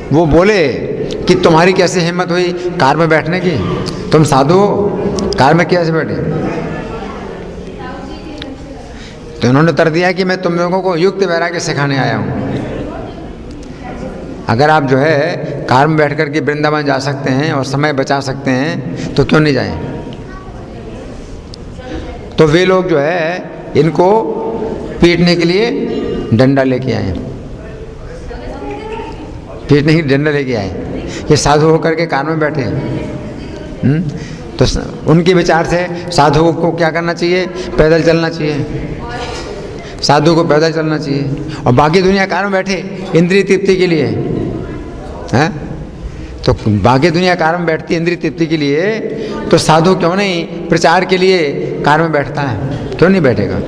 वो बोले कि तुम्हारी कैसे हिम्मत हुई कार में बैठने की? तुम साधु हो, कार में कैसे बैठे? तो उन्होंने उत्तर दिया कि मैं तुम लोगों को युक्त वैराग्य सिखाने आया हूँ। अगर आप जो है कार में बैठ करके वृंदावन जा सकते हैं और समय बचा सकते हैं तो क्यों नहीं जाएं? तो वे लोग जो है इनको पीटने के लिए डंडा लेके आए, पीटने की डंडा लेके आए। ये साधु होकर के कार में बैठे। तो उनके विचार से साधुओं को क्या करना चाहिए? पैदल चलना चाहिए, साधु को पैदल चलना चाहिए। और बाकी दुनिया कार में बैठे इंद्रिय तृप्ति के लिए हैं। तो बाकी दुनिया कार में बैठती इंद्रिय तृप्ति के लिए, तो साधु क्यों नहीं प्रचार के लिए कार में बैठता है? क्यों नहीं बैठेगा?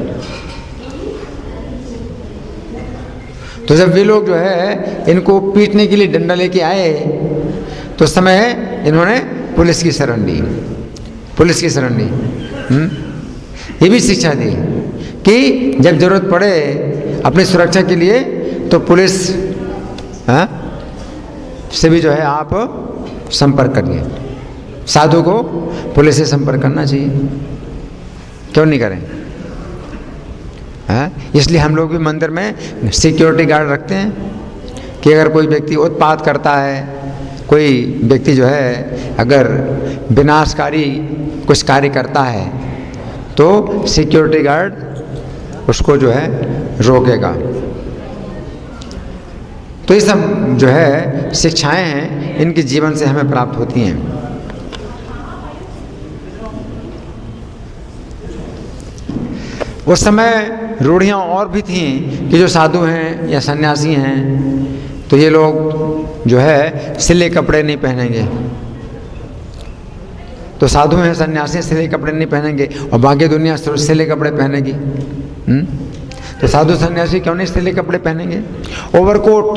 तो जब वे लोग जो है इनको पीटने के लिए डंडा लेके आए तो उस समय इन्होंने पुलिस की शरण ली, पुलिस की शरण ली। ये भी शिक्षा दी कि जब जरूरत पड़े अपनी सुरक्षा के लिए तो पुलिस से भी जो है आप संपर्क करिए। साधु को पुलिस से संपर्क करना चाहिए, क्यों नहीं करें? इसलिए हम लोग भी मंदिर में सिक्योरिटी गार्ड रखते हैं कि अगर कोई व्यक्ति उत्पात करता है, कोई व्यक्ति जो है अगर विनाशकारी कुछ कार्य करता है तो सिक्योरिटी गार्ड उसको जो है रोकेगा। तो ये सब जो है शिक्षाएं हैं, इनके जीवन से हमें प्राप्त होती हैं। उस समय रूढ़ियाँ और भी थीं कि जो साधु हैं या सन्यासी हैं तो ये लोग जो है सिले कपड़े नहीं पहनेंगे। तो साधु हैं, सन्यासी सिले कपड़े नहीं पहनेंगे और बाकी दुनिया सिले कपड़े पहनेगी। तो साधु सन्यासी क्यों नहीं सिले कपड़े पहनेंगे? ओवरकोट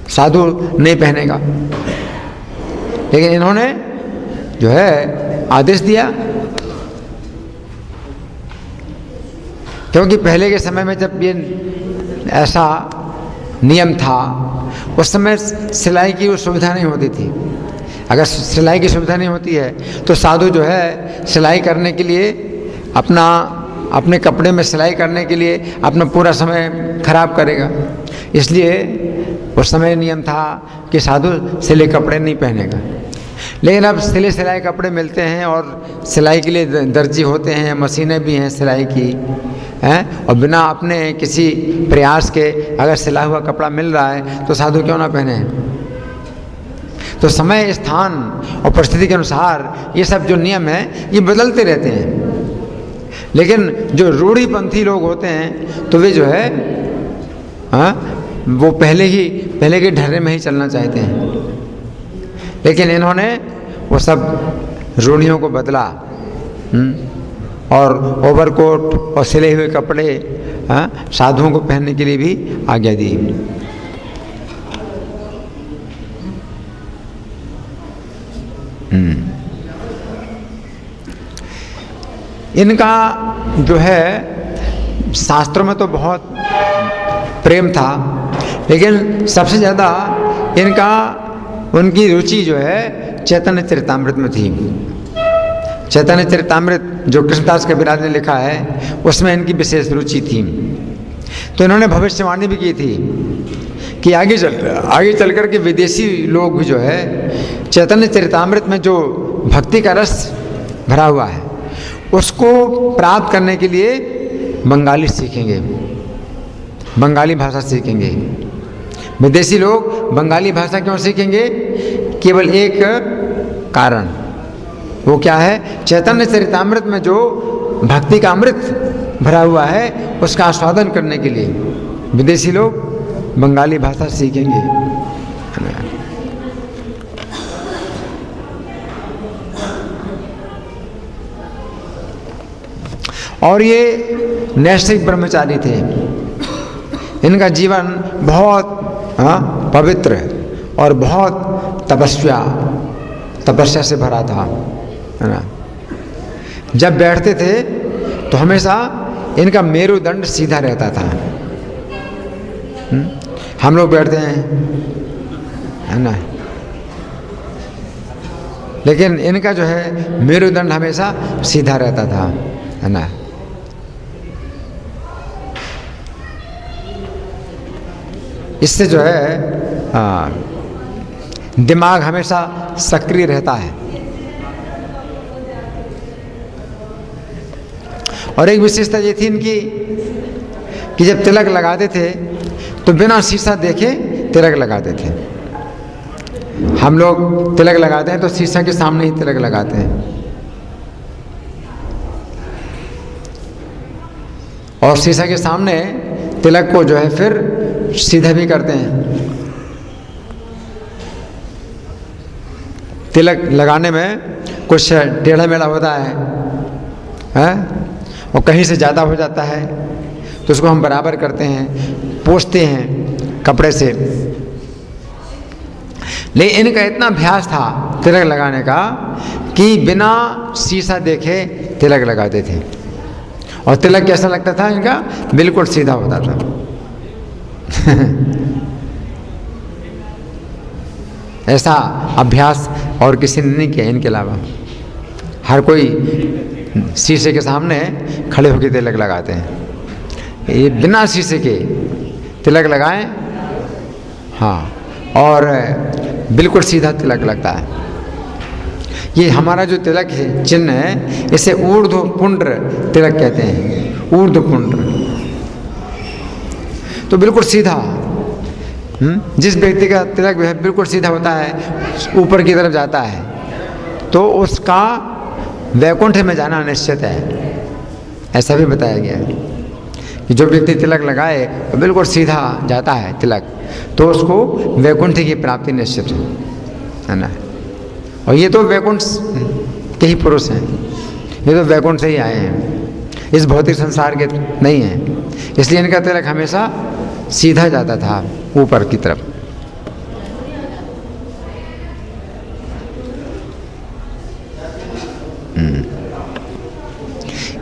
साधु नहीं पहनेगा। लेकिन इन्होंने जो है आदेश दिया, क्योंकि पहले के समय में जब ये ऐसा नियम था उस समय सिलाई की सुविधा नहीं होती थी। अगर सिलाई की सुविधा नहीं होती है तो साधु जो है सिलाई करने के लिए अपने कपड़े में सिलाई करने के लिए अपना पूरा समय खराब करेगा। इसलिए उस समय नियम था कि साधु सिले कपड़े नहीं पहनेगा। लेकिन अब सिले सिलाई कपड़े मिलते हैं और सिलाई के लिए दर्जी होते हैं, मशीनें भी हैं सिलाई की हैं, और बिना अपने किसी प्रयास के अगर सिला हुआ कपड़ा मिल रहा है तो साधु क्यों ना पहने? तो समय, स्थान और परिस्थिति के अनुसार ये सब जो नियम है ये बदलते रहते हैं। लेकिन जो रूढ़िपंथी लोग होते हैं तो वे जो है वो पहले के ढर्रे में ही चलना चाहते हैं। लेकिन इन्होंने वो सब रूढ़ियों को बदला और ओवरकोट और सिले हुए कपड़े साधुओं को पहनने के लिए भी आज्ञा दी। इनका जो है शास्त्रों में तो बहुत प्रेम था, लेकिन सबसे ज़्यादा उनकी रुचि जो है चैतन्य चरितामृत में थी। चैतन्य चरितामृत जो कृष्णदास कबीराज ने लिखा है उसमें इनकी विशेष रुचि थी। तो इन्होंने भविष्यवाणी भी की थी कि आगे चल कर के विदेशी लोग भी जो है चैतन्य चरितामृत में जो भक्ति का रस भरा हुआ है उसको प्राप्त करने के लिए बंगाली सीखेंगे, बंगाली भाषा सीखेंगे। विदेशी लोग बंगाली भाषा क्यों सीखेंगे? केवल एक कारण, वो क्या है? चैतन्य चरितामृत में जो भक्ति का अमृत भरा हुआ है उसका आस्वादन करने के लिए विदेशी लोग बंगाली भाषा सीखेंगे। और ये नैष्ठिक ब्रह्मचारी थे। इनका जीवन बहुत पवित्र और बहुत तपस्या से भरा था, है ना। जब बैठते थे तो हमेशा इनका मेरुदंड सीधा रहता था। हम लोग बैठते हैं, है ना, लेकिन इनका जो है मेरुदंड हमेशा सीधा रहता था, है ना। इससे जो है दिमाग हमेशा सक्रिय रहता है। और एक विशेषता ये थी इनकी कि जब तिलक लगाते थे तो बिना शीशा देखे तिलक लगाते थे। हम लोग तिलक लगाते हैं तो शीशा के सामने ही तिलक लगाते हैं, और शीशा के सामने तिलक को जो है फिर सीधा भी करते हैं। तिलक लगाने में कुछ टेढ़ा मेढ़ा होता है और कहीं से ज़्यादा हो जाता है तो उसको हम बराबर करते हैं, पोंछते हैं कपड़े से। लेकिन इनका इतना अभ्यास था तिलक लगाने का कि बिना शीशा देखे तिलक लगाते थे, और तिलक कैसा लगता था इनका? बिल्कुल सीधा होता था। ऐसा अभ्यास और किसी ने नहीं किया इनके अलावा। हर कोई शीशे के सामने खड़े होकर तिलक लगाते हैं। ये बिना शीशे के तिलक लगाएं, हाँ, और बिल्कुल सीधा तिलक लगता है। ये हमारा जो तिलक है, चिन्ह है, इसे ऊर्ध्वपुंड्र तिलक कहते हैं। ऊर्ध्वपुंड्र तो बिल्कुल सीधा। जिस व्यक्ति का तिलक बिल्कुल सीधा होता है, ऊपर की तरफ जाता है, तो उसका वैकुंठ में जाना निश्चित है। ऐसा भी बताया गया है कि जो व्यक्ति तिलक लगाए तो बिल्कुल सीधा जाता है तिलक, तो उसको वैकुंठ की प्राप्ति निश्चित है ना। और ये तो वैकुंठ के ही पुरुष हैं, ये तो वैकुंठ से ही आए हैं, इस भौतिक संसार के नहीं हैं। इसलिए इनका तिलक हमेशा सीधा जाता था ऊपर की तरफ।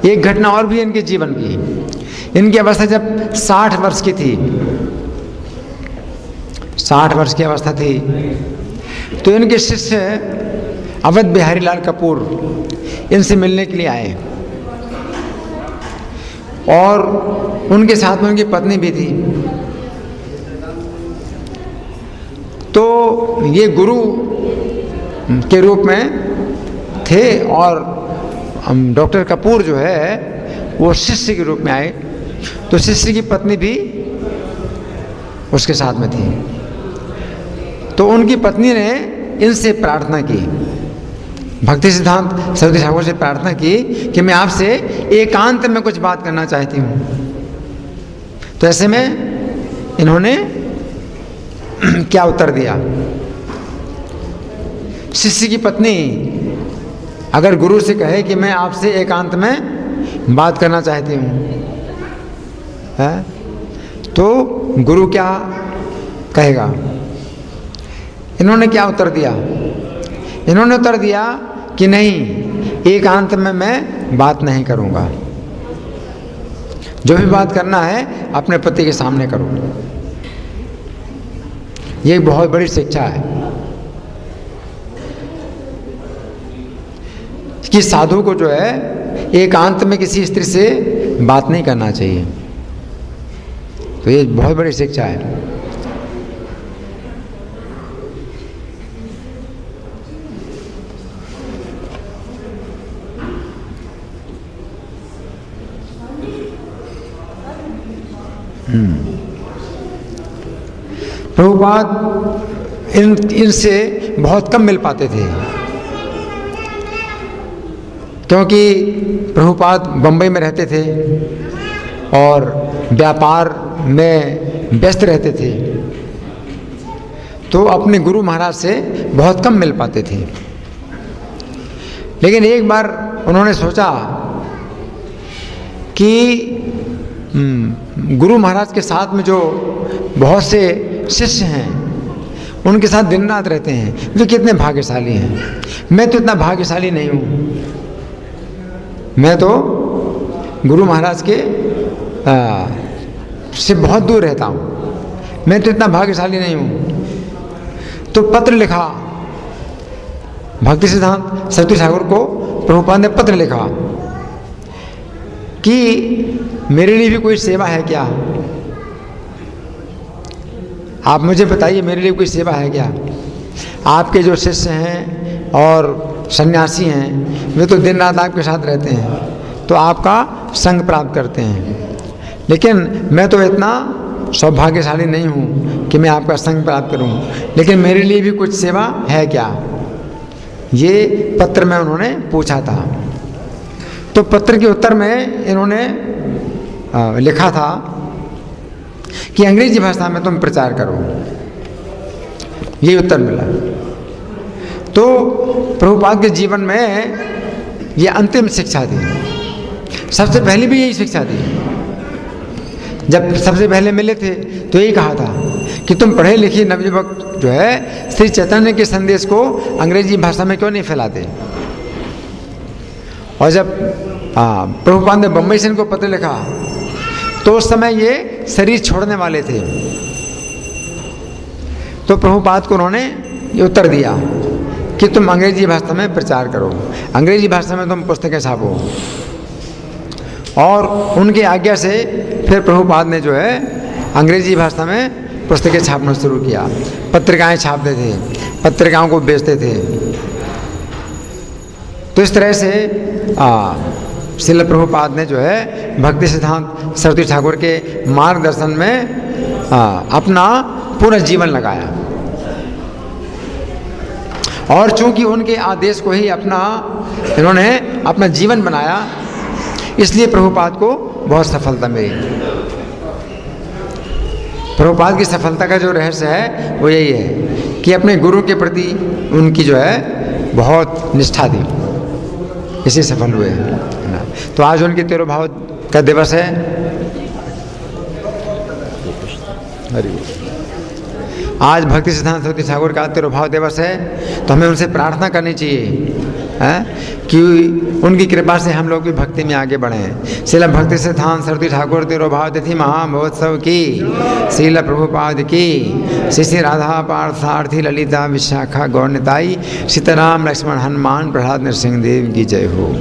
एक घटना और भी इनके जीवन की। इनकी अवस्था जब 60 वर्ष की थी, 60 वर्ष की अवस्था थी, तो इनके शिष्य अवध बिहारी लाल कपूर इनसे मिलने के लिए आए, और उनके साथ में उनकी पत्नी भी थी। तो ये गुरु के रूप में थे, और डॉक्टर कपूर जो है वो शिष्य के रूप में आए। तो शिष्य की पत्नी भी उसके साथ में थी। तो उनकी पत्नी ने इनसे प्रार्थना की, भक्ति सिद्धांत सरस्वती ठाकुर से प्रार्थना की कि मैं आपसे एकांत में कुछ बात करना चाहती हूँ। तो ऐसे में इन्होंने क्या उत्तर दिया? शिष्य की पत्नी अगर गुरु से कहे कि मैं आपसे एकांत में बात करना चाहती हूँ, तो गुरु क्या कहेगा? इन्होंने क्या उत्तर दिया? इन्होंने उत्तर दिया कि नहीं, एकांत में मैं बात नहीं करूँगा, जो भी बात करना है अपने पति के सामने करो। ये एक बहुत बड़ी शिक्षा है कि साधु को जो है एकांत में किसी स्त्री से बात नहीं करना चाहिए। तो ये बहुत बड़ी शिक्षा है। प्रभुपाद इनसे बहुत कम मिल पाते थे, क्योंकि प्रभुपाद बम्बई में रहते थे और व्यापार में व्यस्त रहते थे, तो अपने गुरु महाराज से बहुत कम मिल पाते थे। लेकिन एक बार उन्होंने सोचा कि गुरु महाराज के साथ में जो बहुत से शिष्य हैं, उनके साथ दिन रात रहते हैं, वे कितने भाग्यशाली हैं। मैं तो इतना भाग्यशाली नहीं हूँ, मैं तो गुरु महाराज के से बहुत दूर रहता हूँ, मैं तो इतना भाग्यशाली नहीं हूँ। तो पत्र लिखा, भक्ति सिद्धांत सरस्वती ठाकुर को प्रभुपाद ने पत्र लिखा कि मेरे लिए भी कोई सेवा है क्या? आप मुझे बताइए, मेरे लिए कोई सेवा है क्या? आपके जो शिष्य हैं और सन्यासी हैं, वे तो दिन रात आपके साथ रहते हैं, तो आपका संग प्राप्त करते हैं, लेकिन मैं तो इतना सौभाग्यशाली नहीं हूँ कि मैं आपका संग प्राप्त करूँ, लेकिन मेरे लिए भी कुछ सेवा है क्या? ये पत्र में उन्होंने पूछा था। तो पत्र के उत्तर में इन्होंने लिखा था कि अंग्रेजी भाषा में तुम प्रचार करो, ये उत्तर मिला। तो प्रभुपाद के जीवन में ये अंतिम शिक्षा थी। सबसे पहले भी यही शिक्षा थी। जब सबसे पहले मिले थे तो यही कहा था कि तुम पढ़े लिखे नवयुवक जो है श्री चैतन्य के संदेश को अंग्रेजी भाषा में क्यों नहीं फैलाते। और जब प्रभुपाद ने बम्बई से इनको पत्र लिखा तो उस समय ये शरीर छोड़ने वाले थे। तो प्रभुपाद को उन्होंने ये उत्तर दिया कि तुम अंग्रेजी भाषा में प्रचार करो, अंग्रेजी भाषा में तुम पुस्तकें छापो। और उनकी आज्ञा से फिर प्रभुपाद ने जो है अंग्रेजी भाषा में पुस्तकें छापना शुरू किया, पत्रिकाएं छापते थे, पत्रिकाओं को बेचते थे। तो इस तरह से श्रील प्रभुपाद ने जो है भक्ति सिद्धांत सरस्वती ठाकुर के मार्गदर्शन में अपना पूरा जीवन लगाया। और चूंकि उनके आदेश को ही इन्होंने अपना जीवन बनाया, इसलिए प्रभुपाद को बहुत सफलता मिली। प्रभुपाद की सफलता का जो रहस्य है वो यही है कि अपने गुरु के प्रति उनकी जो है बहुत निष्ठा थी, इसी सफल हुए है ना। तो आज उनके तिरुभाव का दिवस है। आज भक्ति सिद्धांत सरस्वती ठाकुर का तिरुभाव दिवस है, तो हमें उनसे प्रार्थना करनी चाहिए कि उनकी कृपा से हम लोग भी भक्ति में आगे बढ़ें। श्रील भक्ति सिद्धांत सरस्वती ठाकुर तिरुभाव तिथि महामहोत्सव की, श्रील प्रभुपाद की, श्री श्री राधा पार्थार्थी ललिता विशाखा गौरनिताई, सीताराम लक्ष्मण हनुमान प्रहलाद नरसिंह देव की जय हो।